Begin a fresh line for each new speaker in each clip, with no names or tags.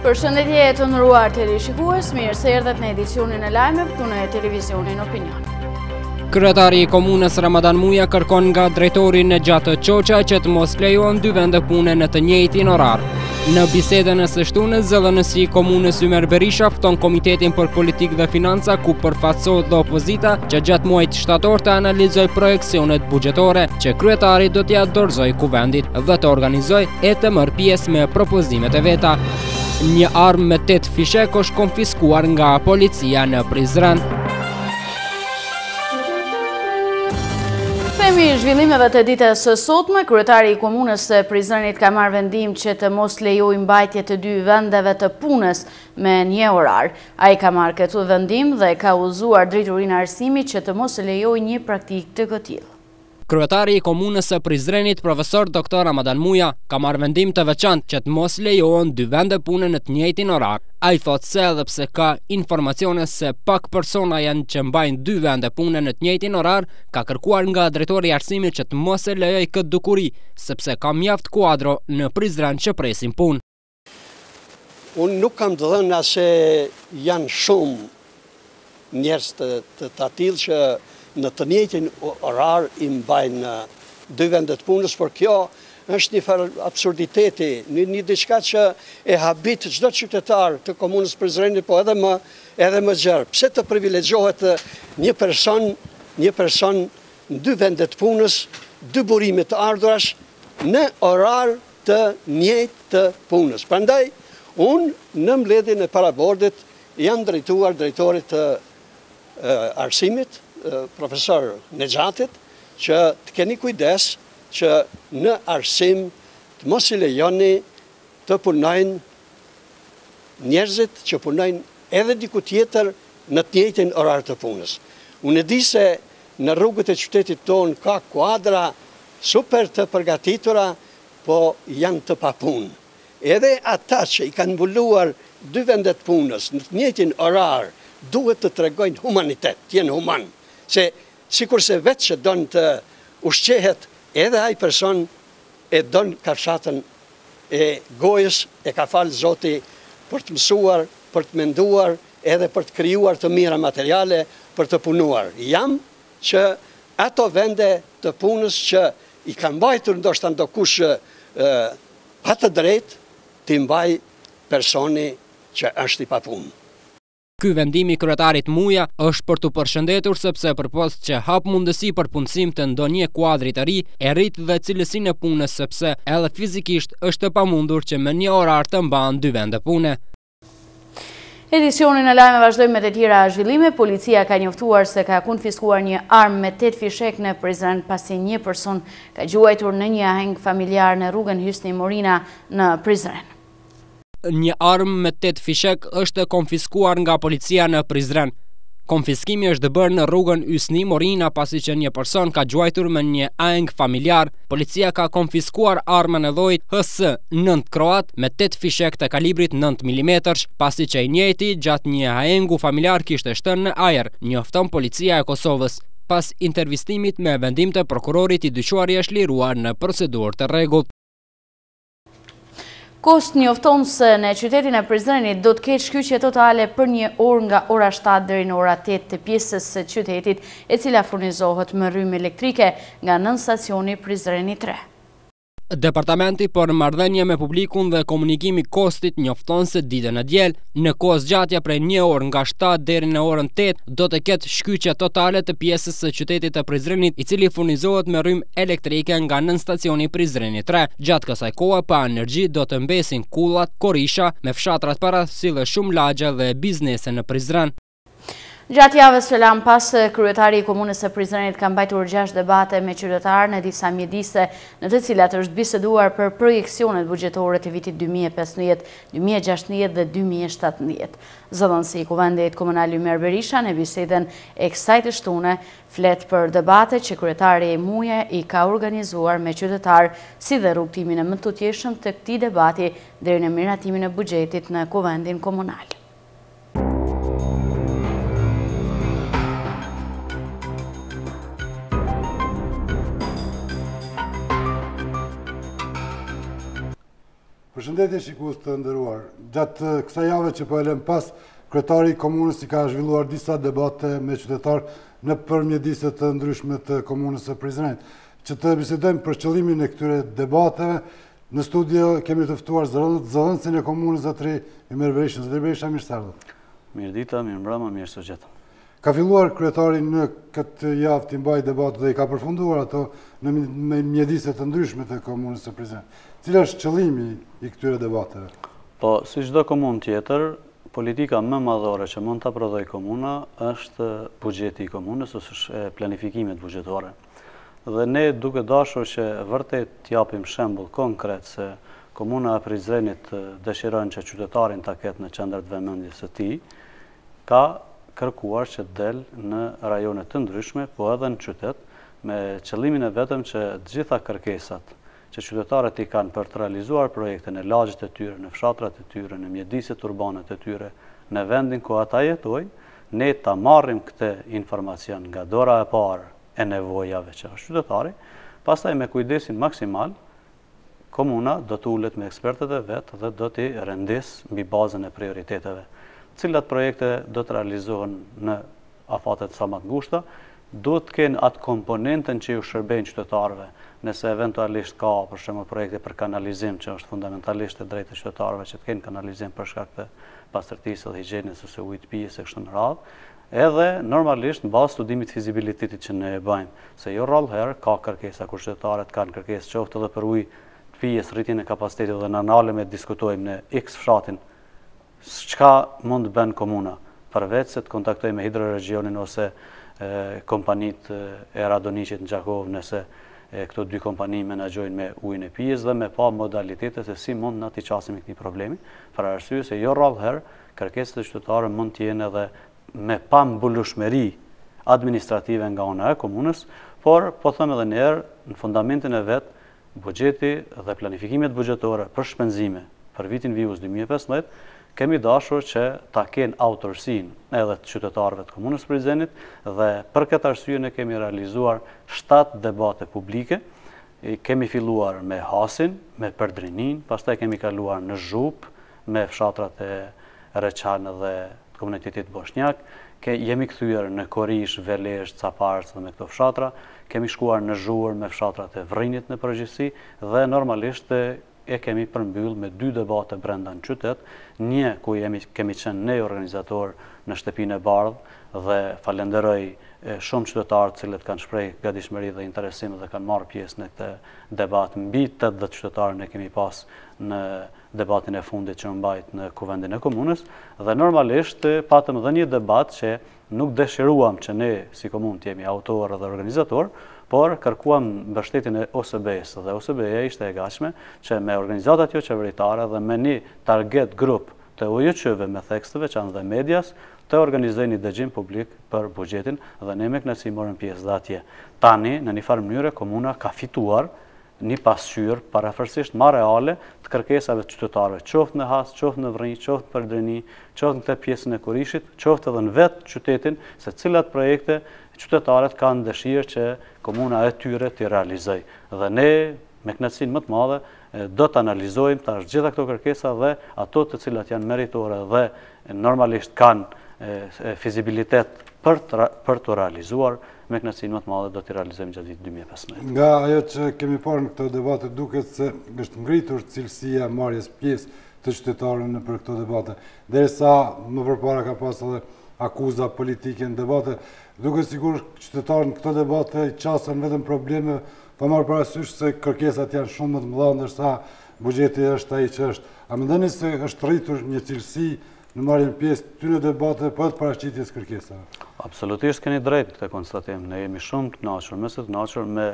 Përshëndetje të nderuar teleshikues, mirë se erdhët në edicionin e lajmeve këtu në televizionin Opinion.
Kryetari i komunës Ramadan Muja kërkon nga drejtori Nexhat Çoça që të mos lejohen dy vende pune në të njëjtin orar. Në bisedën e së shtunës, zëdhënësi i komunës Ymer Berisha fton Komitetin për Politikë dhe Financa ku përfaqësohet dhe opozita që gjatë muajit shtator të analizoj projekcionet buxhetore që kryetari do t'ia dorëzoj kuvendit dhe të organizoj e të marrë pjesë me propozimet e veta. Një armë me 8 fishek është konfiskuar nga policia në Prizren.
Themi zhvillimeve të ditës së sotme, kryetari i komunës së Prizrenit ka marrë vendim që të mos lejojë mbajtje të dy vendeve të punës me një orar. Ai ka marrë këtë vendim dhe ka udhëzuar drejtorinë e arsimit që të mos lejojë një praktikë të këtillë.
Kryetari i komunës së Prizrenit, profesor Dr. Ramadan Muja, ka marrë vendim të veçantë që të mos lejohen dy vende pune në të njëjtin orar. Ai thotë se edhe pse ka informacione se pak persona janë që mbajnë dy vende pune në të njëjtin orar, ka kërkuar nga drejtori i arsimit që të mos e lejojë këtë dukuri, sepse ka mjaft kuadro në Prizren që presin punë.
Unë nuk kam të dhëna se janë shumë njerëz të tillë që në të njëjtin orar i mbajnë dy vendet punës, por kjo është një farë absurditeti, një diçka që e habit çdo qytetar të komunës Prizrenit, po edhe më gjerë. Pse të privilegjohet një person në dy vendet punës, dy burime të ardhurash në orar të njëjtë të punës. Prandaj, unë në mbledhjen e parabordit janë drejtuar drejtorit të arsimit, profesor Nexhatit, që të keni kujdes që në arsim të mos i lejoni të punojnë njerëzit që punojnë edhe diku tjetër në të njëjtin orar të punës. Unë e di se në rrugët e qytetit tonë ka kuadra super të përgatitura, po janë të papunë. Edhe ata që i kanë mbuluar dy vendet punës në të njëjtin orar duhet të tregojnë humanitet, të jenë human. Se sikurse vetë që donë të ushqehet, edhe ai person e donë kafshatën e gojës, e ka falë Zoti për të mësuar, për të menduar, edhe për të krijuar të mira materiale, për të punuar. Jam që ato vende të punës që i kanë mbajtur ndoshta ndokush pa të drejtë, t'i mbaj personi që është i papunë.
Ky vendim i kryetarit Muja është për të përshëndetur sepse përpost që hap mundësi për punësim të ndonjë kuadri të ri, e rrit dhe cilësinë e punës sepse edhe fizikisht është e pamundur që me një orar të mbahen dy vende pune.
Edicionin e lajme vazhdojmë me të tjera zhvillime. Policia ka njoftuar se ka konfiskuar një armë me 8 fishek në Prizren pasi një person ka gjuajtur në një aheng familjar në rrugën Hysni Morina në Prizren.
Një armë me 8 fishek është konfiskuar nga policia në Prizren. Konfiskimi është bërë në rrugën Hysni Morina pasi që një person ka gjuajtur me një aheng familjar. Policia ka konfiskuar armën e llojit HS-9 Kroat me 8 fishek të kalibrit 9 mm, pasi që i njëjti gjatë një ahengu familjar kishte shtënë në ajër, njofton policia e Kosovës. Pas intervistimit me vendim të prokurorit, i dyquari është liruar në procedurë të rregullt.
Kost njofton se në qytetin e Prizrenit do të ketë shkyqje totale për një orë nga ora 7 deri në ora 8 të pjesës së qytetit, e cila furnizohet me rrymë elektrike nga nën stacioni Prizreni 3.
Departamenti për marrëdhënie me publikun dhe komunikimi kostit njofton se ditën e diel, në kohë zgjatja prej një orë nga 7 deri në orën 8, do të ketë shkyqje totale të pjesës së qytetit të Prizrenit, i cili furnizohet me rrymë elektrike nga nën stacioni Prizreni 3. Gjatë kësaj kohe pa energji do të mbesin kullat, Korisha, me fshatrat parasysh dhe shumë lagje dhe biznese në Prizren.
Gjatë javës që lan pas, kryetari i komunës së Prizrenit ka mbajtur 6 debate me qytetarë në disa mjedise, në të cilat është biseduar për projekcionet buxhetore të vitit 2015, 2016 dhe 2017. Zëdhënësi i Kuvendit Komunal Ymer Berisha në bisedën e kësaj të shtune flet për debate që kryetari Muja i ka organizuar me qytetarë, si dhe rrugtimin e më të tutjeshëm të këtij debati deri në miratimin e buxhetit në Kuvendin Komunal.
Përshëndetje shikues të nderuar. Gjatë kësaj jave që po e lëm pas, kryetari i komunës i ka zhvilluar disa debate me qytetarë nëpër mjediset të ndryshme të komunës së Prizrenit. Që të bisedojmë për qëllimin e këtyre debateve, në studio kemi të ftuar zëdhënësin e komunës zotëri Ymer Berisha. Zotëri Berisha, mirë se ardhët.
Mirë dita, mirë mbrëma, mirë së gjetë.
Ka filluar kryetari në këtë javë të mbajë debatë dhe i ka përfunduar ato në mjediset të ndryshme të komunës së Prizrenit. Cila është qëllimi i këtyre debateve?
Po, si çdo komunë tjetër, politika më madhore që mund të prodhoj komuna është buxheti i komunës ose planifikimet buxhetore. Dhe ne duke dashur që vërtet t'japim shembull konkret se komuna e Prizrenit dëshiron që qytetarin ta ketë në qendër të vëmendjes së tij, ka kërkuar që del në rajone të ndryshme, po edhe në qytet, me qëllimin e vetëm që të gjitha kërkesat që qytetarët i kanë për të realizuar projekte në lagjet e tyre, në fshatrat e tyre, në mjediset urbanet e tyre, në vendin ku ata jetojnë, ne ta marrim këtë informacion nga dora e parë e nevojave që është qytetari, pastaj me kujdesin maksimal, komuna do të ulet me ekspertët e vetë dhe do t'i rendis mbi bazën e prioriteteve. Cilat projekte do të realizohen në afatet sa më të ngushta, do të kenë atë komponentën që ju shërbejnë qytetarëve, nëse eventualisht ka për shembull projekte për kanalizim që është fundamentalisht e drejtë e qytetarëve që të kenë kanalizim për shkak të pastërtisë dhe higjienës ose ujit të pijes e kështu me radhë, edhe normalisht në bazë studimit fizibilitetit që ne e bëjmë, se jo rrallëherë ka kërkesa kur qytetarët kanë kërkesë qoftë edhe për ujë të pijes, rritjen e kapacitetit dhe në anale me diskutojmë në X fshatin çka mund të bën komuna, përveç se të kontaktojmë me hidroregionin ose kompanitë e Radoniqit në Gjakovë nëse këto dy kompani menaxhojnë me ujin e pijes dhe me pa modalitetet se si mund na t'i qasim këtij problemi, për arsye se jo rrallëherë kërkesat e qytetarëve mund të jenë edhe me pambulueshmëri administrative nga ana e komunës, por po them edhe një herë në fundamentin e vet buxheti dhe planifikimet buxhetore për shpenzime për vitin vijus 2015 kemi dashur që ta kenë autorsinë edhe të qytetarëve të komunës Prizrenit dhe për këtë arsye ne kemi realizuar 7 debate publike. Kemi filluar me Hasin, me Përdrinin, pastaj kemi kaluar në Zhup, me fshatrat e Reçan dhe komunitetit Boshnjak, jemi kthyer në Korish, Velezh, Caparc dhe me këto fshatra, kemi shkuar në Zhurë me fshatrat e Vrinit në përgjithësi dhe normalisht e kemi përmbyll me 2 debate brenda në qytet, një ku kemi qenë ne organizator në shtëpinë e Bardhë dhe falenderoj shumë qytetarë të cilët kanë shpreh gatishmëri dhe interesim dhe kanë marrë pjesë në këtë debat. Mbi 80 qytetarë ne kemi pas në debatin e fundit që mbajt në kuvendin e komunës dhe normalisht patëm edhe një debat që nuk dëshiruam që ne si komunë të jemi autor dhe organizator, por kërkuam mbështetjen e OSB-s dhe OSB-ja ishte e gatshme që me organizatat jo qeveritare dhe me një target grup të OJQ-ve me thekst të veçantë dhe medias të organizojnë një dëgjim publik për buxhetin dhe ne me kënaqësi morëm pjesë dhe atje. Tani në një farë mënyrë komuna ka fituar një pasqyrë parafërsisht më reale të kërkesave të qytetarëve, qoftë në Has, qoftë në Vrinj, qoftë në Përdrini, qoftë në këtë pjesën e Kurishit, qoftë edhe në vetë qytetin, se cilat projekte qytetarët kanë dëshirë që komuna e tyre t'i realizoj. Dhe ne, me kënaqësinë më të madhe, do të analizojmë tash gjitha këto kërkesa dhe ato të cilat janë meritore dhe normalisht kanë fizibilitet për të realizuar, me kënaqësinë më të madhe do t'i realizojmë gjatë vitit 2015.
Nga ajo që kemi parë në këto debate duket se është ngritur cilësia marrjes pjesë të qytetarëve në për këto debate, derisa më përpara ka pas edhe akuza politike në debate, duke sigur qytetarët në këto debate i qasën vetëm probleme, pa marrë parasysh se kërkesat janë shumë më të mëdha ndërsa buxheti është ai që është. A mendoni se është rritur një cilësi në marrjen pjesë të këtyre debate për të paraqitjes kërkesave?
Absolutisht keni drejt këtë konstatim. Ne jemi shumë të kënaqur, më së të kënaqur me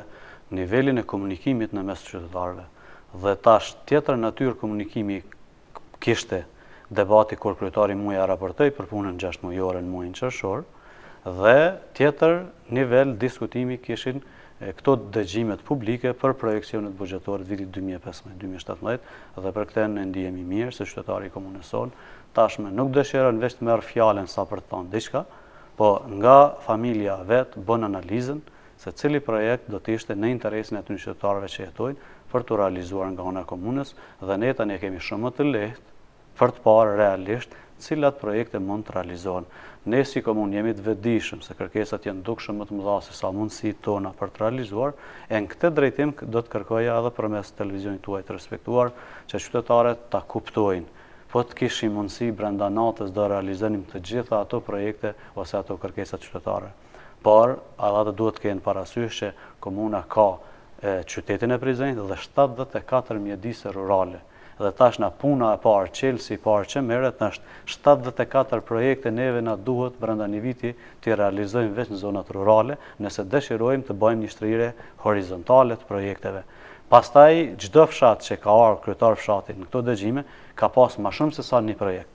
nivelin e komunikimit në mes të qytetarëve. Dhe tash tjetër natyrë komunikimi kishte debati kur kryetari muja raportoi për punën 6 mujore në muajin qershor dhe tjetër nivel diskutimi kishin këto dëgjimet publike për projekcionet buxhetore të vitit 2015-2017 dhe për këtë ne ndihemi mirë se qytetari i komunës sonë tashmë nuk dëshiron veç të merr fjalën sa për të thënë diçka, po nga familja vet bën analizën se cili projekt do të ishte në interesin e të qytetarëve që jetojnë për të realizuar nga ana e komunës, dhe ne tani kemi shumë më të lehtë për të parë realisht cilat projekte mund të realizohen. Ne si komunë jemi të vetëdijshëm se kërkesat janë dukshëm më të mëdha se sa mundësitë tona për të realizuar, e në këtë drejtim do të kërkoja edhe përmes televizionit tuaj të respektuar që qytetarët ta kuptojnë. Po të kishim mundësi brenda natës do realizonim të gjitha ato projekte ose ato kërkesat qytetare. Por, edhe duhet të kenë parasysh që komuna ka qytetin e Prizrenit dhe 74 mjedise rurale. Dhe tash na puna e parë, qelsi i parë që merret është 74 projekte neve na duhet brenda një viti të realizojmë veç në zonat rurale, nëse dëshirojmë të bëjmë një shtrirje horizontale të projekteve. Pastaj çdo fshat që ka ardhur kryetar fshati në këto dëgjime ka pas më shumë se sa një projekt.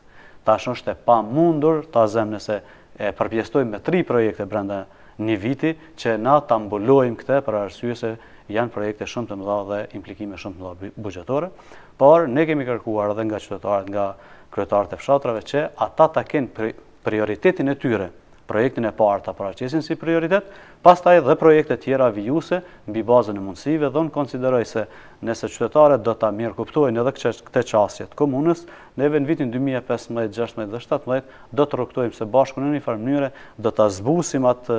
Tash është e pamundur ta zëm nëse e përpjestojmë me 3 projekte brenda një viti që na ta mbulojmë këtë për arsye se janë projekte shumë të mëdha dhe implikime shumë të mëdha buxhetore, por ne kemi kërkuar edhe nga qytetarët, nga kryetarët e fshatrave që ata ta kenë prioritetin e tyre, projektin e parë ta paraqesin si prioritet, pastaj dhe projekte tjera vijuse mbi bazën e mundësive, dhe unë konsideroj se nëse qytetarët do ta mirë kuptojnë edhe këtë çështje të komunës, neve në vitin 2015, 16 dhe 17 do të rrugtojmë së bashku në një farë mënyrë, do ta zbusim atë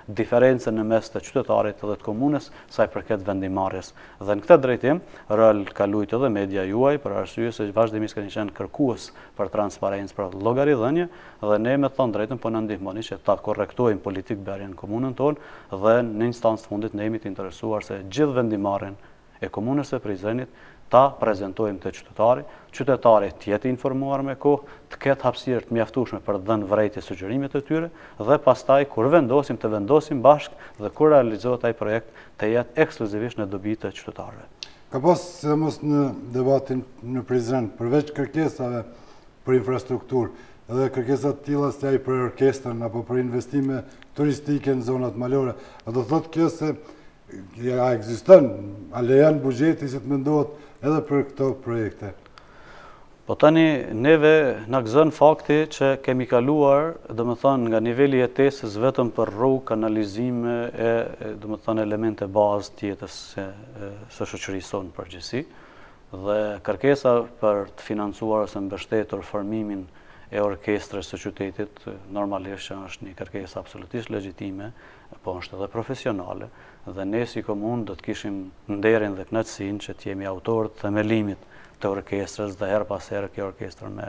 diferencën në mes të qytetarit dhe të komunës sa i përket vendimarrjes. Dhe në këtë drejtim rol ka luajtur edhe media juaj për arsye se vazhdimisht keni qenë kërkues për transparencë, për llogaridhënie, dhe ne me thënë drejtën po na ndihmoni që ta korrektojmë politikbërjen në komunën tonë, dhe në instancë fundit ne jemi të interesuar se gjithë vendimarrjen e komunës së Prizrenit ta prezantojmë te qytetari të jetë informuar me kohë, të ketë hapësirë të mjaftueshme për të dhënë vërejtje sugjerimet e tyre, dhe pastaj kur vendosim të vendosim bashkë dhe kur realizohet ai projekt të jetë ekskluzivisht në dobi të qytetarëve.
Ka pas sidomos në debatin në Prizren, përveç kërkesave për infrastrukturë, edhe kërkesat tilla se ai për orkestrën apo për investime turistike në zonat malore, a do thotë kjo se a ekziston, a lejon buxheti si të mendohet edhe për këto projekte?
Po tani neve na gëzon fakti që kemi kaluar, domethënë nga niveli i jetesës vetëm për rrugë, kanalizime e domethënë elemente bazë të jetës së shoqërisë sonë në përgjithësi, dhe kërkesa për të financuar ose mbështetur formimin e orkestrës së qytetit normalisht është një kërkesë absolutisht legjitime, po është edhe profesionale, dhe ne si komunë do të kishim nderin dhe kënaqësinë që të jemi autorët themelimit të orkestrës, dhe her pas here kjo orkestër me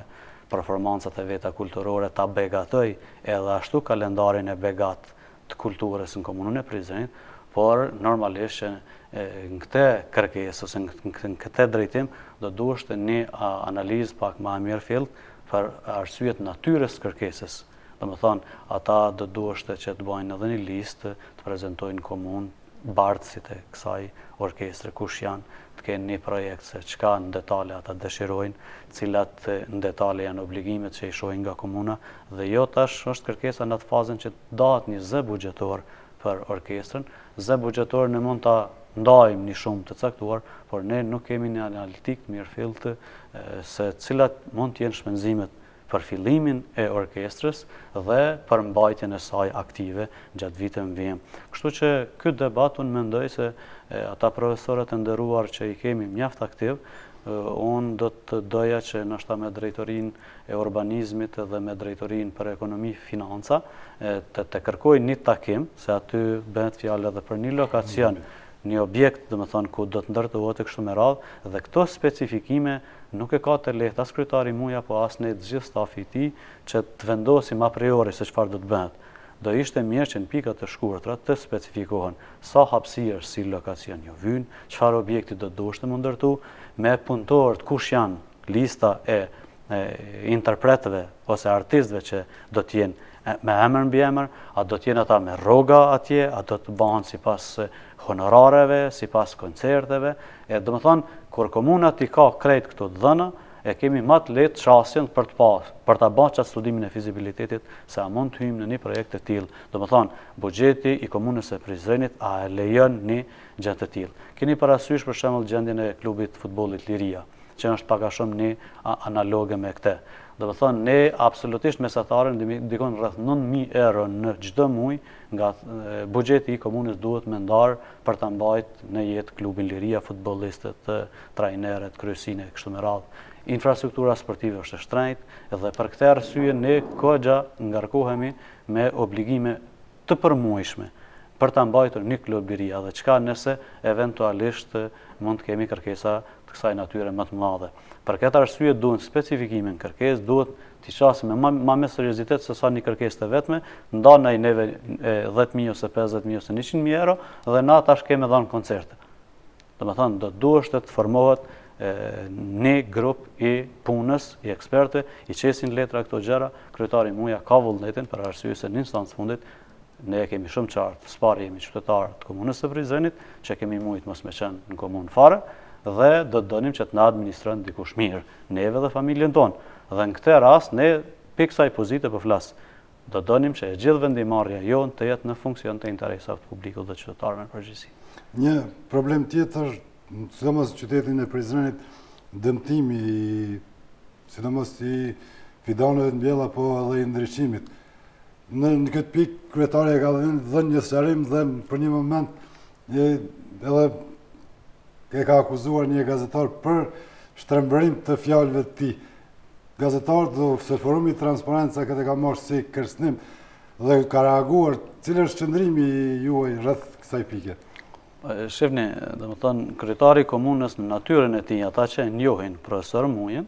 performancat e veta kulturore ta begatoj edhe ashtu kalendarin e begat të kulturës në komunën e Prizrenit, por normalisht që në këtë kërkesë ose në këtë drejtim do duhet një analizë pak më e mirëfillt për arsyet natyrës kërkesës. Domethënë, ata do duhet që të bëjnë edhe një listë, të prezantojnë komunë bardhësit e kësaj orkestre, kush janë, të kenë një projekt se çka në detale ata dëshirojnë, cilat në detale janë obligimet që i shohin nga komuna, dhe jo tash është kërkesa në atë fazën që dahet një zë buxhetor për orkestrën. Zë buxhetor ne mund ta ndajmë një shumë të caktuar, por ne nuk kemi një analitik mirëfillt se cilat mund të jenë shpenzimet për fillimin e orkestrës dhe për mbajtjen e saj aktive gjatë viteve të vijim. Kështu që ky debat unë mendoj se ata profesorët e nderuar që i kemi mjaft aktiv, unë do të doja që ndoshta me drejtorinë e urbanizmit dhe me drejtorinë për ekonomi financa të kërkojnë një takim, se aty bëhet fjalë edhe për një lokacion, një objekt, domethënë ku do të ndërtohet kështu me radhë, dhe këto specifikime nuk e ka të lehtë as kryetari muja, po as ne të gjithë stafi i tij që të vendosim a priori se çfarë do të bëhet. Do ishte mirë që në pikat të shkurtra të specifikohen sa hapësirë si lokacion jo vyn, çfarë objekti do duhet të ndërtu, me punëtorët kush janë, lista e interpretëve ose artistëve që do të jenë me emër mbi emër, a do të jenë ata me rroga atje, a do të bëhen sipas honorareve, sipas koncerteve, domethënë kur komuna ti ka krejt këto dhëna, e kemi më të lehtë çasjen për ta bërë çast studimin e fizibilitetit se a mund të hyjmë në një projekt të tillë. Domethënë, buxheti i komunës së Prizrenit a e lejon një gjë të tillë. Keni parasysh për shembull gjendjen e klubit futbollit Liria, që është pak a shumë një analoge me këtë. Dhe më thonë, ne absolutisht mesatarën dikon rreth 9.000 euro në çdo muaj nga buxheti i komunës duhet me ndarë për ta mbajtur në jetë klubin Liria, futbollistët, trajnerët, kryesinë kështu me radhë. Infrastruktura sportive është e shtrenjtë dhe për këtë arsye ne goxha ngarkohemi me obligime të përmuajshme për ta mbajtur një klub Liria dhe çka nëse eventualisht mund të kemi kërkesa të kësaj natyre më të mëdha. Për këtë arsye duhen specifikime në kërkesë, duhet t'i qasim ma me seriozitet se sa një kërkesë të vetme, ndanaj neve 10.000 ose 50.000 ose 100.000 euro dhe na tash kemi dhënë koncerte. Do të thonë, do duhet të formohet një grup i punës, i ekspertë, i qesin letra këto gjëra, kryetari muja ka vullnetin për arsye se në instancë fundit ne kemi shumë qartë, s'pari jemi qytetarë të komunës së Prizrenit, që kemi mujt mos me qenë në komunë fare, dhe do të donim që të na administrojnë dikush mirë, neve dhe familjen tonë. Dhe në këtë rast, ne pikë kësaj pozite po flas, do të donim që e gjithë vendimarrja jonë të jetë në funksion të interesave të publikut dhe qytetarëve në përgjithësi.
Një problem tjetër, sidomos qytetin e Prizrenit, dëmtimi, sidomos i fidanëve të mbjella, po edhe i ndriçimit. Në këtë pikë, kryetari e ka dhënë një sqarim dhe për një moment edhe e ka akuzuar një gazetar për shtrembërim të fjalëve të tij. Gazetarët dhe forumi Transparenca këtë ka marrë si kërcënim dhe ka reaguar. Cili është qëndrimi juaj rreth kësaj pike?
Shifni, domethënë, kryetari i komunës në natyrën e tij, ata që e njohin profesor Mujën,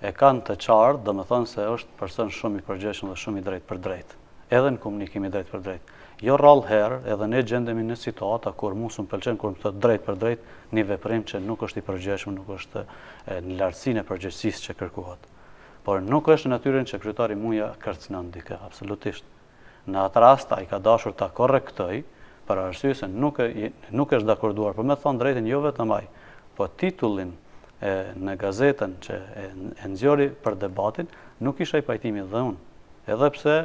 e kanë të qartë, domethënë se është person shumë i përgjegjshëm dhe shumë i drejtë për drejtë, edhe në komunikim i drejtë për drejtë. Jo rrallë herë, edhe ne gjendemi në situata kur mu s'm pëlqen, kur më thotë drejt për drejt, një veprim që nuk është i përgjegjshëm, nuk është në lartësinë e përgjegjësisë që kërkohet. Por nuk është në natyrën që kryetari muja kërcënon dikë, absolutisht. Në atë rast ai ka dashur ta korrektoj, për arsye se nuk është dakorduar, por me thonë drejtën jo vetëm ai, po titullin në gazetën që e nxjori për debatin, nuk isha i pajtimit dhe unë. Edhe pse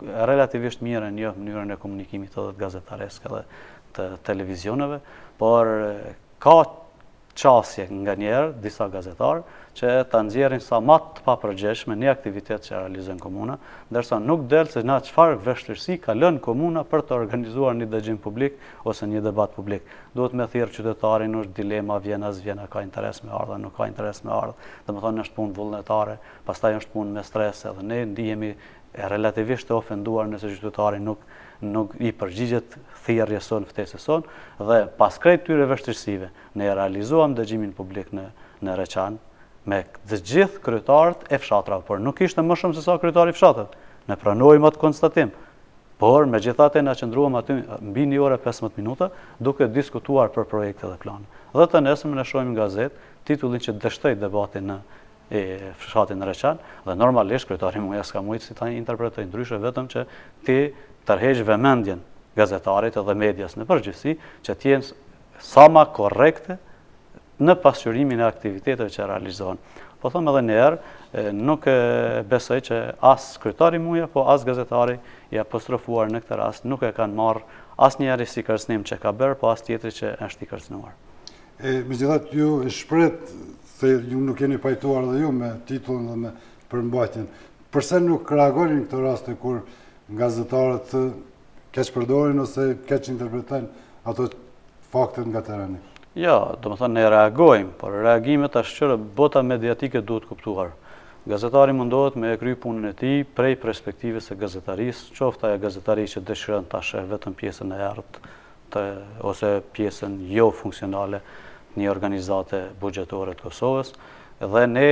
relativisht mirë në mënyrën e komunikimit edhe të gazetaresk edhe të televizioneve, por ka qasje nga njerë, disa gazetarë, që ta nxjerrin sa më të papërgjeshme një aktivitet që realizojnë komuna, ndërsa nuk del se na çfarë vështirësi ka lënë komuna për të organizuar një dëgjim publik ose një debat publik. Duhet me thirrë qytetarin, është dilema, vjen as vjen, ka interes me ardha, nuk ka interes me ardha. Domethënë është punë vullnetare, pastaj është punë me stres, edhe ne ndihemi relativisht të ofenduar nëse qytetari nuk i përgjigjet thirrjes son, ftesës son, dhe pas krejt tyre vështirësive ne realizuam dëgjimin publik në Reçan me të gjithë kryetarët e fshatrave, por nuk ishte më shumë se sa kryetari i fshatrit. Ne pranojmë atë konstatim, por megjithatë na qëndruam aty mbi 1 orë 15 minuta duke diskutuar për projekte dhe plane. Dhe të nesër ne shohim në gazetë titullin që dështoi debatin në fshatin në Reçan, dhe normalisht kryetari muja s'ka mujtë si ta interpretoj ndryshe, vetëm që ti tërheq vëmendjen gazetarit edhe medias në përgjithësi që t'jenë sa ma korrekte në pasqyrimin e aktiviteteve që realizohen. Po them edhe njerë, nuk besoj që as kryetari muja, po as gazetari i apostrofuar në këtë rast nuk e kanë marrë as njeri si kërcënim që ka bërë, po as tjetri që është i kërcënuar.
Megjithatë ju e shpret se ju nuk jeni pajtuar dhe ju me titullin dhe me përmbajtjen. Përse nuk reagojnë në këtë raste kur gazetarët keq përdorin ose keq interpretojnë ato faktet nga tereni?
Jo, do më thënë ne reagojmë, por reagimet ashtë qërë bota mediatike duhet kuptuar. Gazetari mundohet me e kry punën e tij prej perspektivës e gazetarisë, qoftë ajo gazetari që dëshiron ta sheh vetëm pjesën e errët ose pjesën jo funksionale një organizate buxhetore të Kosovës, dhe ne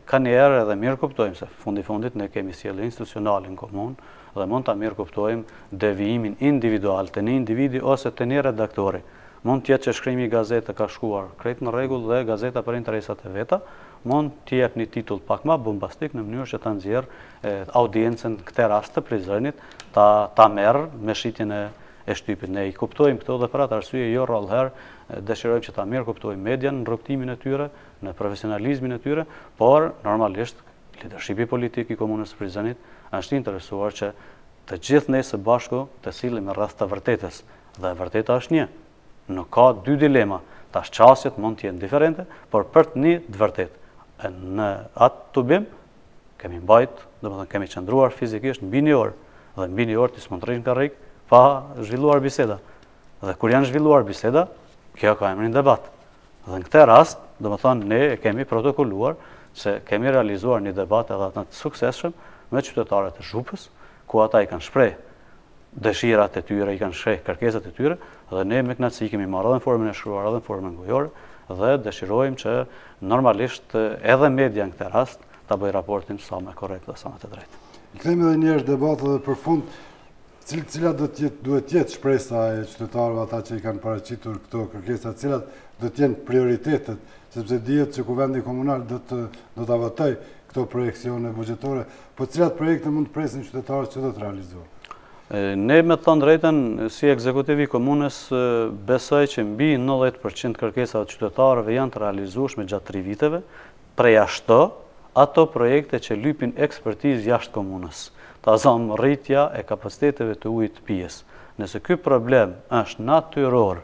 ka njerë edhe mirë kuptojmë se fundit ne kemi sjellje institucionale në komunë dhe mund ta mirë kuptojmë devijimin individual të një individi ose të një redaktori. Mund të jetë që shkrimi i gazetë ka shkuar krejt në rregull dhe gazeta për interesat e veta mund të jep një titull pak më bombastik në mënyrë që ta nxjerrë audiencën në këtë rast të Prizrenit ta merr me shitjen e shtypit. Ne i kuptojmë këto dhe për atë arsye jo rrallëherë dëshirojmë që ta mirë kuptojmë median në rrugtimin e tyre, në profesionalizmin e tyre, por normalisht lidershipi politik i komunës së Prizrenit është interesuar që të gjithë ne së bashku të sillim rreth të vërtetës, dhe e vërteta është një. Nuk ka dy dilema, tash qasjet mund të jenë diferente, por për të një të vërtet. Në atë tubim, kemi mbajt, dhe më thënë kemi qëndruar fizikisht në bini orë, dhe në bini orë të s'mon të rrish në karrik, pa zhvilluar biseda. Dhe kur janë zhvilluar biseda, kjo ka emrin debat. Dhe në këtë rast, dhe më thënë, ne kemi protokolluar se kemi realizuar një debat edhe atë të suksesshëm me qytetarët e Zhupës, ku ata i kanë shpreh dëshirat e tyre, i kanë shpreh kërkesat e tyre, dhe ne me kënaqësi kemi marrë edhe në formën e shkruar edhe në formën gojore, dhe dëshirojmë që normalisht edhe media në këtë rast ta bëj raportin sa më korrekt dhe sa më të drejtë.
I kthejmë edhe një herë debatë dhe për fund, cilat duhet jetë shpresa e qytetarëve ata që i kanë paraqitur këto kërkesa, cilat do të jenë prioritetet, sepse dihet që Kuvendi Komunal do ta votojë këto projekcione buxhetore, po cilat projekte mund të presin qytetarët që do të realizohen?
Ne me të thënë drejtën, si ekzekutivi i komunës, besoj që mbi 90% kërkesave të qytetarëve janë të realizueshme gjatë 3 viteve, prej ashtu ato projekte që lypin ekspertizë jashtë komunës, ta zamë rritja e kapaciteteve të ujit pijes. Nëse ky problem është natyror,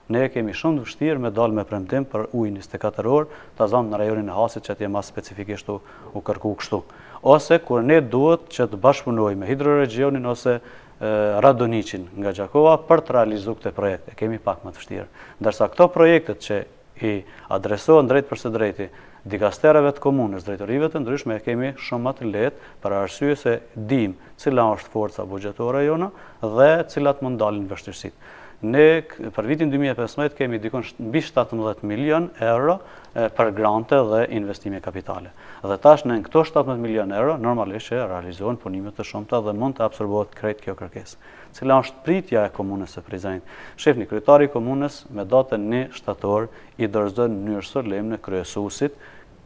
ne kemi shumë të vështirë me dalë me premtim për ujë 24 orë, ta zamë në rajonin e Hasit që atje mas specifikisht u kërku kështu. Ose kur ne duhet që të bashkëpunojmë me hidroregionin ose Radoniqin nga Gjakova për të realizuar këtë projekt. E kemi pak më të vështirë. Ndërsa këto projektet që i adresohen drejt për së drejti dikastereve të komunës, drejtorive të ndryshme, e kemi shumë më të lehtë për arsye se dim cila është forca buxhetore jona dhe cilat mund dalin vështirësitë. Ne për vitin 2015 kemi dikon mbi 17 milion euro për grante dhe investime kapitale. Dhe tash në këto 17 milion euro normalisht që realizohen punime të shumta dhe mund të absorbohet krejt kjo kërkesë. Cila është pritja e komunës së Prizrenit? Shefni kryetari i komunës me datën 1 shtator i dorëzon në mënyrë solemne kryesuesit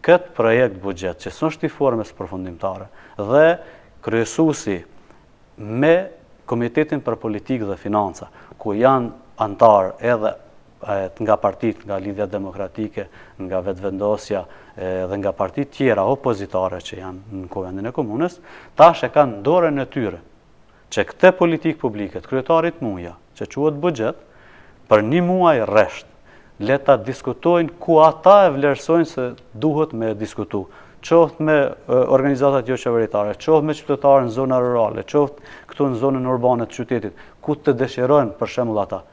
këtë projekt buxhet që s'është i formës përfundimtare dhe kryesuesi me Komitetin për Politikë dhe Financa, ku janë antar edhe nga partitë, nga Lidhja Demokratike, nga Vetëvendosja dhe nga partitë tjera opozitare që janë në Kuvendin e Komunës, tash e kanë dorën e tyre që këtë politikë publike të kryetarit muja, që quhet buxhet, për 1 muaj rresht, le ta diskutojnë ku ata e vlerësojnë se duhet me diskutu. Qoftë me organizatat jo qeveritare, qoftë me qytetarë në zona rurale, qoftë këtu në zonën urbane të qytetit, ku të dëshirojnë për shembull ata.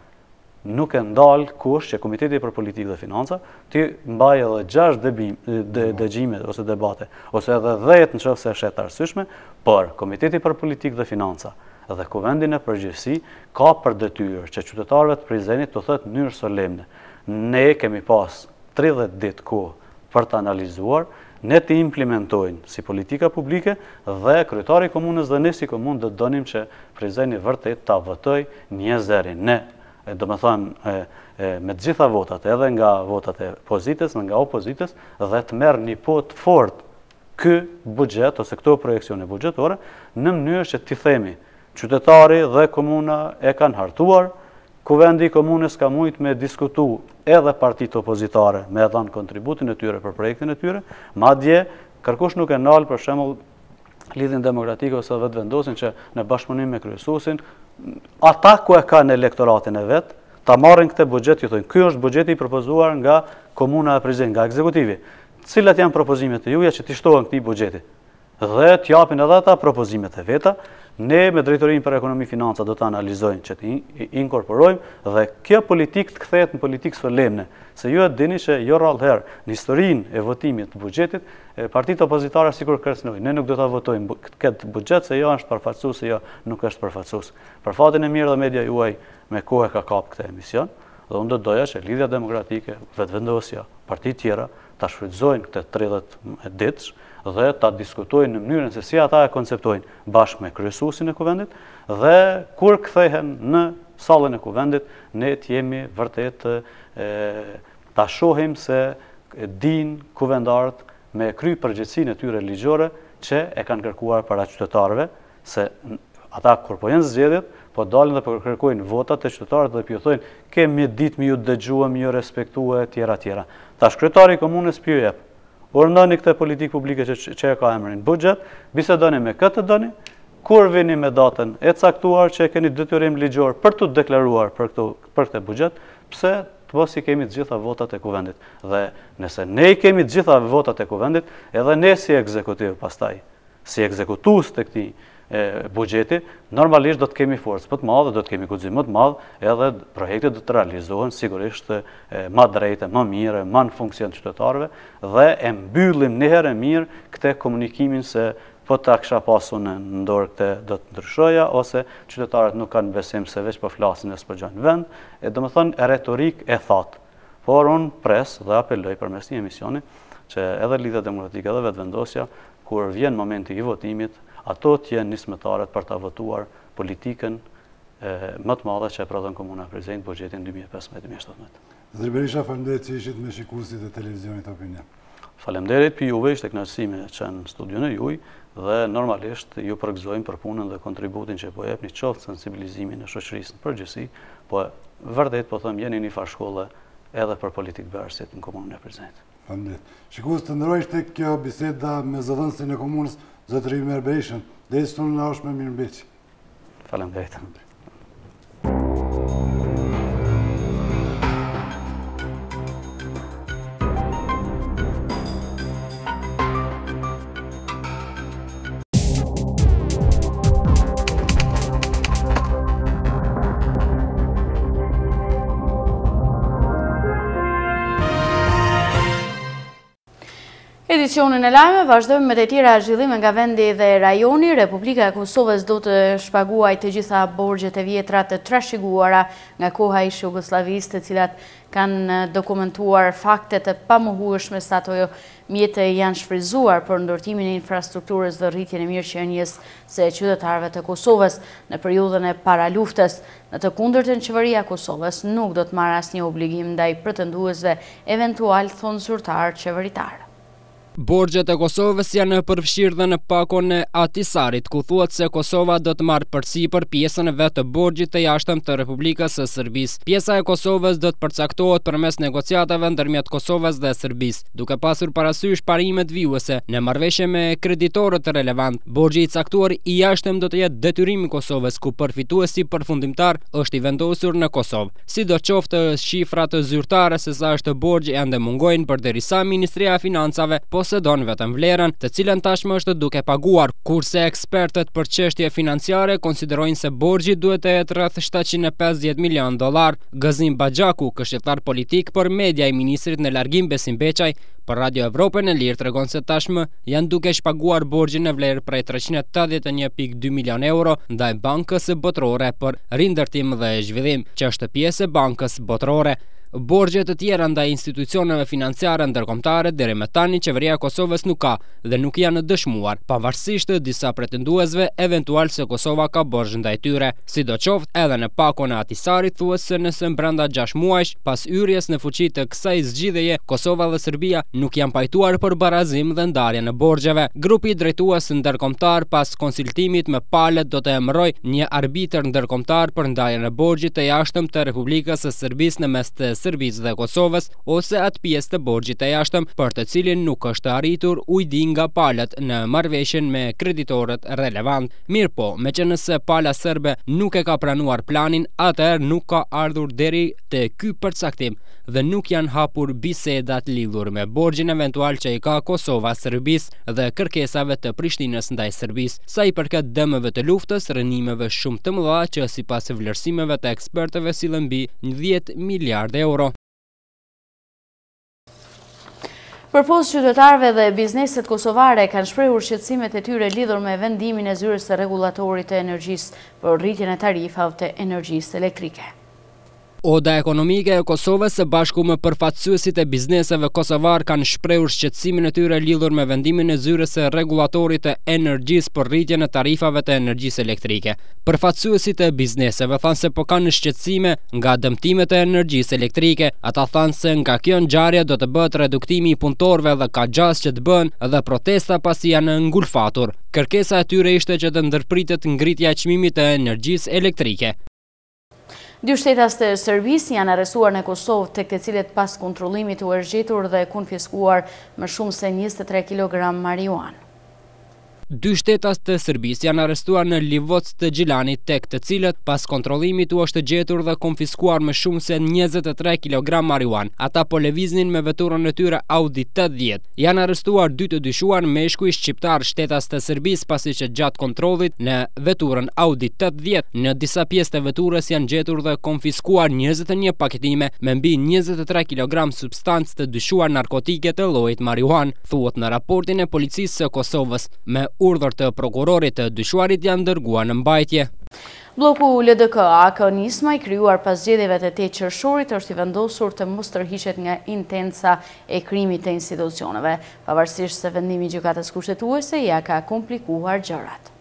Nuk e ndalë kush që Komiteti për Politikë dhe Financa ti mbaj edhe 6 dëgjime ose debate, ose edhe 10 nëse është e arsyeshme, por Komiteti për Politikë dhe Financa dhe Kuvendin e përgjithësi ka për detyrë që qytetarëve të Prizrenit të thotë në mënyrë solemne. Ne kemi pas 30 ditë kohë për të analizuar, ne të implementojnë si politika publike dhe kryetari i komunës dhe ne si komunë do të donim që Prizreni vërtet ta votoj 1-0. Ne, do të thënë, me të gjitha votat, edhe nga votat e pozitës, nga opozitës, dhe të merr një pot fort ky buxhet ose këto projekcione buxhetore në mënyrë që t'i themi qytetari dhe komuna e kanë hartuar, Kuvendi i komunës ka mujt me diskutu edhe partitë opozitare me dhënë kontributin e tyre për projektin e tyre, madje kërkush nuk e nal për shembull Lidhjen Demokratike ose Vetëvendosin që në bashkëpunim me kryesuesin, ata ku e kanë elektoratin e vet, ta marrin këtë buxhet, ju thonë, ky është buxheti i propozuar nga komuna e Prizrenit, nga ekzekutivi. Cilat janë propozimet e juaja që t'i shtohen këtij buxheti? Dhe t'japin edhe ata propozimet e veta. Ne me Drejtorinë për Ekonomi Financa do të analizojnë që të inkorporojmë dhe kjo politikë të kthehet në politikë solemne, se ju e dini që jo rrallëherë në historinë e votimit të buxhetit, partitë opozitare sikur kërcënojnë, ne nuk do ta votojmë këtë buxhet se jo është përfaqësues, se jo nuk është përfaqësues. Për fatin e mirë dhe media juaj me kohë ka kap këtë emision, dhe unë do doja që Lidhja Demokratike, Vetëvendosja, partitë tjera ta shfrytëzojnë këtë 30 ditësh dhe ta diskutojnë në mënyrën se si ata e konceptojnë bashkë me kryesuesin e Kuvendit dhe kur kthehen në sallën e Kuvendit ne të jemi vërtet ta shohim se din kuvendarët me kry përgjegjësinë e tyre ligjore që e kanë kërkuar para qytetarëve, se ata kur po janë zgjedhjet po dalin dhe po kërkojnë votat e qytetarëve dhe po thonë kemi ditë më ju dëgjuam, ju respektuar etj. Tash kryetari i komunës po jep urdhëni këtë politikë publike që e ka emrin buxhet, bisedoni me këtë doni, kur vini me datën e caktuar që e keni detyrim ligjor për të deklaruar për këtë buxhet, pse të mos i kemi të gjitha votat e Kuvendit. Dhe nëse ne i kemi të gjitha votat e Kuvendit, edhe ne si ekzekutiv pastaj si ekzekutues të këtij buxheti, normalisht do të kemi forcë më të madhe, do të kemi guxim më të madh, edhe projektet do të realizohen sigurisht më drejtë, më mirë, më në funksion të qytetarëve dhe e mbyllim një herë mirë këtë komunikimin se po ta kisha pasur në dorë këtë do të ndryshoja ose qytetarët nuk kanë besim se veç po flasin e s'po gjojnë vend, domethënë retorik e thatë. Por unë pres dhe apeloj përmes një emisioni që edhe Lidhja Demokratike edhe Vetëvendosja, kur vjen momenti i votimit, ato të jenë nismëtarët për ta votuar politikën më të madhe që e prodhon Komuna e Prizrenit buxhetin 2015-2017.
Zëri Berisha, faleminderit që ishit me shikuesit e televizionit Opinion.
Faleminderit për juve, ishte kënaqësi me qenë studion e juaj dhe normalisht ju përgëzojmë për punën dhe kontributin që po jepni qoftë sensibilizimin e shoqërisë në përgjithësi, po vërtet po them jeni një farshkolle edhe për politikë bërësit në Komunën e Prizrenit.
Faleminderit. Shikues të nderoj, ishte kjo biseda me zëdhënësin e komunës Zotëri Ymer Berishën. Deri sonë na është me mirëmbëjtje.
Faleminderit.
Edicionin e lajme vazhdojmë me të tjera zhvillime nga vendi dhe rajoni. Republika e Kosovës do të shpaguajë të gjitha borxhet e vjetra të trashëguara nga koha e Jugosllavisë, të cilat kanë dokumentuar fakte të pamohueshme se ato mjete janë shfryzuar për ndërtimin e infrastrukturës dhe rritjen e mirëqenies së qytetarëve të Kosovës në periudhën e paraluftës. Në të kundërtën, qeveria e Kosovës nuk do të marrë asnjë obligim ndaj pretenduesve eventual, thon zyrtar qeveritar.
Borxhet e Kosovës janë përfshirë dhe në pakon e Atisarit, ku thuhet se Kosova do të marrë përsipër pjesën e vet të borxhit të jashtëm të Republikës së Serbisë. Pjesa e Kosovës do të përcaktohet përmes negociatave ndërmjet Kosovës dhe Serbisë, duke pasur parasysh parimet vijuese në marrëveshje me kreditorët relevant. Borxhi i caktuar i jashtëm do të jetë detyrim i Kosovës, ku përfituesi përfundimtar është i vendosur në Kosovë. Sidoqoftë shifrat zyrtare se sa është borxhi ende mungojnë, përderisa Ministria e Financave posedon vetëm vlerën, të cilën tashmë është duke paguar, kurse ekspertët për çështje financiare konsiderojnë se borxhi duhet të jetë rreth $750 milion. Gëzim Baxhaku, këshilltar politik për media i ministrit në largim Besim Beçaj, për Radio Evropën e Lirë tregon se tashmë janë duke shpaguar borxhin në vlerë prej €381.2 milion ndaj Bankës Botërore për rindërtim dhe zhvillim, që është pjesë e Bankës Botërore. Borxhet të tjera ndaj institucioneve financiare ndërkombëtare deri më tani qeveria e Kosovës nuk ka dhe nuk janë dëshmuar, pavarësisht të disa pretenduesve eventual se Kosova ka borxh ndaj tyre. Sidoqoftë, edhe në pakon e Atisarit thuhet se nëse brenda 6 muajsh pas hyrjes në fuqi të kësaj zgjidhjeje, Kosova dhe Serbia nuk janë pajtuar për barazim dhe ndarje në borxheve. Grupi drejtues ndërkombëtar pas konsultimit me palët do të emërojë një arbitër ndërkombëtar për ndarjen e borxhit të jashtëm të Republikës së Serbisë në mes të Serbisë dhe Kosovës, ose atë pjesë të borxhit të jashtëm për të cilin nuk është arritur ujdi nga palët në marrëveshjen me kreditorët relevant. Mirpo, meqenëse pala serbe nuk e ka pranuar planin, atëherë nuk ka ardhur deri te ky përcaktim dhe nuk janë hapur bisedat lidhur me borxhin eventual që i ka Kosova Serbisë dhe kërkesave të Prishtinës ndaj Serbisë. Sa i përket dëmeve të luftës, rënimeve shumë të mëdha që sipas vlerësimeve të ekspertëve sillen mbi 10 miliardë euro.
Përpos qytetarëve dhe bizneset kosovare kanë shprehur shqetësimet e tyre lidhur me vendimin e zyrës së rregullatorit të energjisë për rritjen e tarifave të energjisë elektrike.
Oda ekonomike e Kosovës së bashku me përfaqësuesit e bizneseve kosovar kanë shprehur shqetësimin e tyre lidhur me vendimin e zyrës së rregullatorit të energjisë për rritjen e tarifave të energjisë elektrike. Përfaqësuesit e bizneseve thanë se po kanë shqetësime nga dëmtimet e energjisë elektrike. Ata thanë se nga kjo ngjarje do të bëhet reduktimi i punëtorëve dhe ka gjas që të bëhen dhe protesta pasi janë ngulfatur. Kërkesa e tyre ishte që të ndërpritet ngritja e çmimit të energjisë elektrike.
2 shtetas të Serbisë janë arrestuar në Kosovë, tek të cilët pas kontrollimit u është gjetur dhe konfiskuar më shumë se 23 kg marijuanë.
2 shtetas të Serbisë janë arrestuar në Livoc të Gjilanit, tek të cilët pas kontrollimit u është gjetur dhe konfiskuar më shumë se 23 kg marijuan. Ata po lëviznin me veturën e tyre Audi 80. Janë arrestuar 2 të dyshuar meshkuj shqiptar shtetas të Serbisë pasi që gjatë kontrollit në veturën Audi 80 në disa pjesë të veturës janë gjetur dhe konfiskuar 21 paketime me mbi 23 kg substancë të dyshuar narkotike të llojit marijuan, thuhet në raportin e policisë së Kosovës. Me urdhër të prokurorit të dyshuarit janë dërguar në mbajtje.
Bloku LDK-AK Nisma i krijuar pas zgjedhjeve të 8 qershorit është i vendosur të mos tërhiqet nga intenca e krimit të institucioneve, pavarësisht se vendimi i gjykatës kushtetuese ja ka komplikuar gjërat.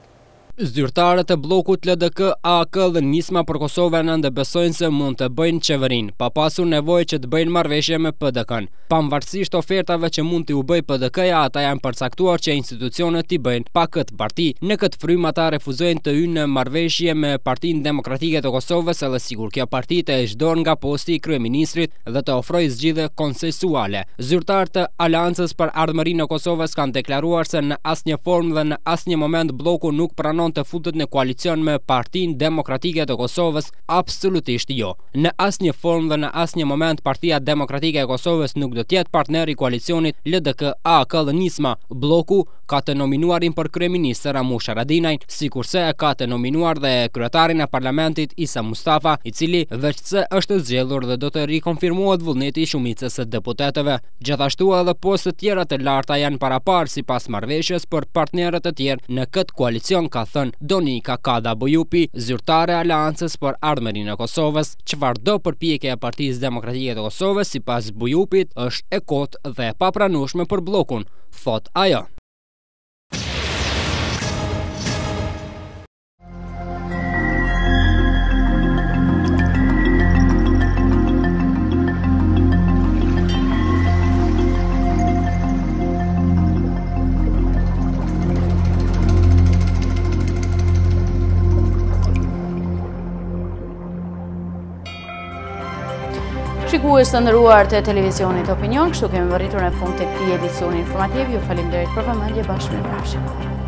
Zyrtarët e blokut LDK-AK dhe Nisma për Kosovën ende besojnë se mund të bëjnë qeverin, pa pasur nevojë që të bëjnë marrëveshje me PDK-n. Pavarësisht ofertave që mund t'i u bëj PDK-ja, ata janë përcaktuar që institucionet t'i bëjnë pa këtë parti. Në këtë frymë ata refuzojnë të hyjnë në marrëveshje me Partinë Demokratike të Kosovës, edhe sikur kjo parti të heqdor nga posti i kryeministrit dhe të ofrojë zgjidhje konsensuale. Zyrtarët e Aleancës për Ardhmërinë e Kosovës kanë deklaruar se në asnjë formë dhe në asnjë moment bloku nuk pranon të futet në koalicion me Partinë Demokratike të Kosovës, absolutisht jo. Në asnjë formë dhe në asnjë moment Partia Demokratike e Kosovës nuk do të jetë partner i koalicionit LDK-AK dhe Nisma. Bloku ka të nominuarin për kryeminist Ramush Haradinaj, sikurse e ka të nominuar dhe kryetarin e parlamentit Isa Mustafa, i cili veçse është zgjedhur dhe do të rikonfirmohet vullneti i shumicës së deputetëve. Gjithashtu edhe postet tjera të larta janë paraparë sipas marrëveshjes për partnerët e tjerë në këtë koalicion, ka thënë Donika Kada Bojupi, zyrtare e Aleancës për Ardhmërinë e Kosovës. Çfarëdo përpjekje e Partisë Demokratike të Kosovës sipas Bojupit është e kotë dhe e papranueshme për bllokun, thot ajo.
Shikues të nderuar të televizionit Opinion, kështu kemi arritur në fund të këtij edicioni informativ. Ju falenderoj për vëmendje, bashkë me